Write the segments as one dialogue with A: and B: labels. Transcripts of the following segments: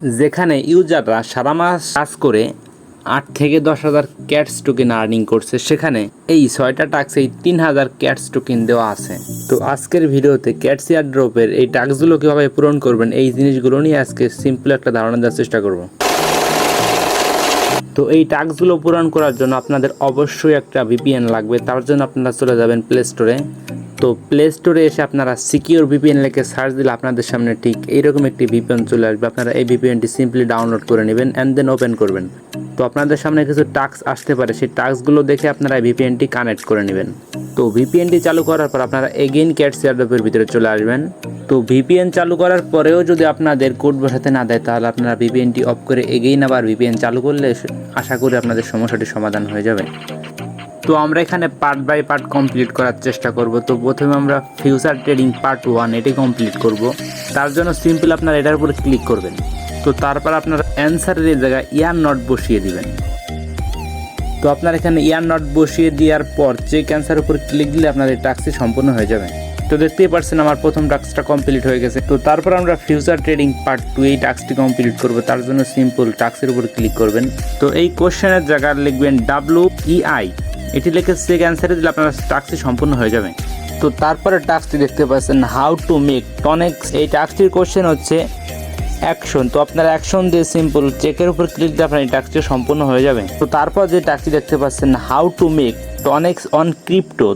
A: যেখানে ইউজাররা সারা মাস কাজ করে 8 থেকে 10,000 ক্যাটস টোকেন আর্নিং করছে, সেখানে এই 6টা টাস্কে 3,000 ক্যাটস টোকেন দেওয়া আছে। তো আজকের ভিডিওতে ক্যাটস এয়ারড্রপের এই টাস্কগুলো কীভাবে পূরণ করবেন এই জিনিসগুলো নিয়ে আজকে সিম্পল একটা ধারণা দেওয়ার চেষ্টা করব। তো এই টাস্কগুলো পূরণ করার জন্য আপনাদের অবশ্যই একটা ভিপিএন লাগবে। তার জন্য আপনারা চলে যাবেন প্লে স্টোরে। তো প্লে স্টোরে এসে আপনারা সিকিউর ভিপিএন লিখে সার্চ দিলে আপনাদের সামনে ঠিক এইরকম একটি ভিপিএন চলে আসবে। আপনারা এই ভিপিএনটি সিম্পলি ডাউনলোড করে নেবেন অ্যান্ড দেন ওপেন করবেন। তো আপনাদের সামনে কিছু টাস্ক আসতে পারে, সেই টাস্কগুলো দেখে আপনারা এই ভিপিএনটি কানেক্ট করে নেবেন। তো ভিপিএনটি চালু করার পর আপনারা এগেইন ক্যাটস এয়ারড্রপের ভিতরে চলে আসবেন। তো ভিপিএন চালু করার পরেও যদি আপনাদের কোড বসাতে না দেয়, তাহলে আপনারা ভিপিএনটি অফ করে এগেইন আবার ভিপিএন চালু করলে আশা করি আপনাদের সমস্যাটি সমাধান হয়ে যাবে। তো আমরা এখানে পার্ট বাই পার্ট কমপ্লিট করার চেষ্টা করব। তো প্রথমে আমরা ফিউচার ট্রেডিং পার্ট 1 এটি কমপ্লিট করব। তার জন্য সিম্পল আপনারা এটার উপরে ক্লিক করবেন। তো তারপর আপনারা অ্যান্সারের এই জায়গায় ইয়ার নট বসিয়ে দিবেন। তো আপনারা এখানে ইয়ার নট বসিয়ে দেওয়ার পর চেক অ্যান্সার উপর ক্লিক দিলে আপনাদের টাস্কটি সম্পূর্ণ হয়ে যাবে। তো দেখতেই পাচ্ছেন আমার প্রথম টাস্কটা কমপ্লিট হয়ে গেছে। তো তারপর আমরা ফিউচার ট্রেডিং পার্ট 2 এই টাস্কটি কমপ্লিট করব। তার জন্য সিম্পল টাস্কের উপর ক্লিক করবেন। তো এই কোশ্চেনের জায়গায় লিখবেন WEI, এটি লিখে চেক অ্যান্সারে দিলে আপনার টাস্কটি সম্পূর্ণ হয়ে যাবে। তো তারপরে টাস্কটি দেখতে পাচ্ছেন হাউ টু মেক টনেক্স। এই টাস্কটির কোশ্চেন হচ্ছে অ্যাকশন। তো আপনারা অ্যাকশন দিয়ে সিম্পল চেকের উপর ক্লিক দিয়ে আপনার এই টাস্কটি সম্পূর্ণ হয়ে যাবে। তো তারপর যে টাস্কটি দেখতে পাচ্ছেন how to make tokens on crypto,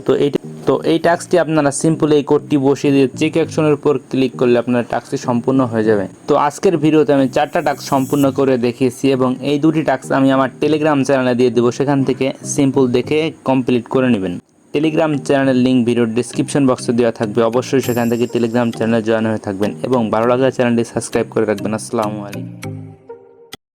A: তো এই টাস্কটি আপনারা সিম্পল এই কোডটি বসিয়ে দিয়ে চেক অ্যাকশনের উপর ক্লিক করলে আপনার টাস্কটি সম্পূর্ণ হয়ে যাবে। তো আজকের ভিডিওতে আমি 4টা টাস্ক সম্পূর্ণ করে দেখিয়েছি এবং এই 2টি টাস্ক আমি আমার টেলিগ্রাম চ্যানেলে দিয়ে দেবো, সেখান থেকে সিম্পল দেখে কমপ্লিট করে নেবেন। টেলিগ্রাম চ্যানেলের লিঙ্ক ভিডিওর ডিসক্রিপশন বক্সে দেওয়া থাকবে, অবশ্যই সেখান থেকে টেলিগ্রাম চ্যানেলে জয়েন হয়ে থাকবেন এবং ভালো লাগলে চ্যানেলটি সাবস্ক্রাইব করে রাখবেন। আসসালামু আলাইকুম।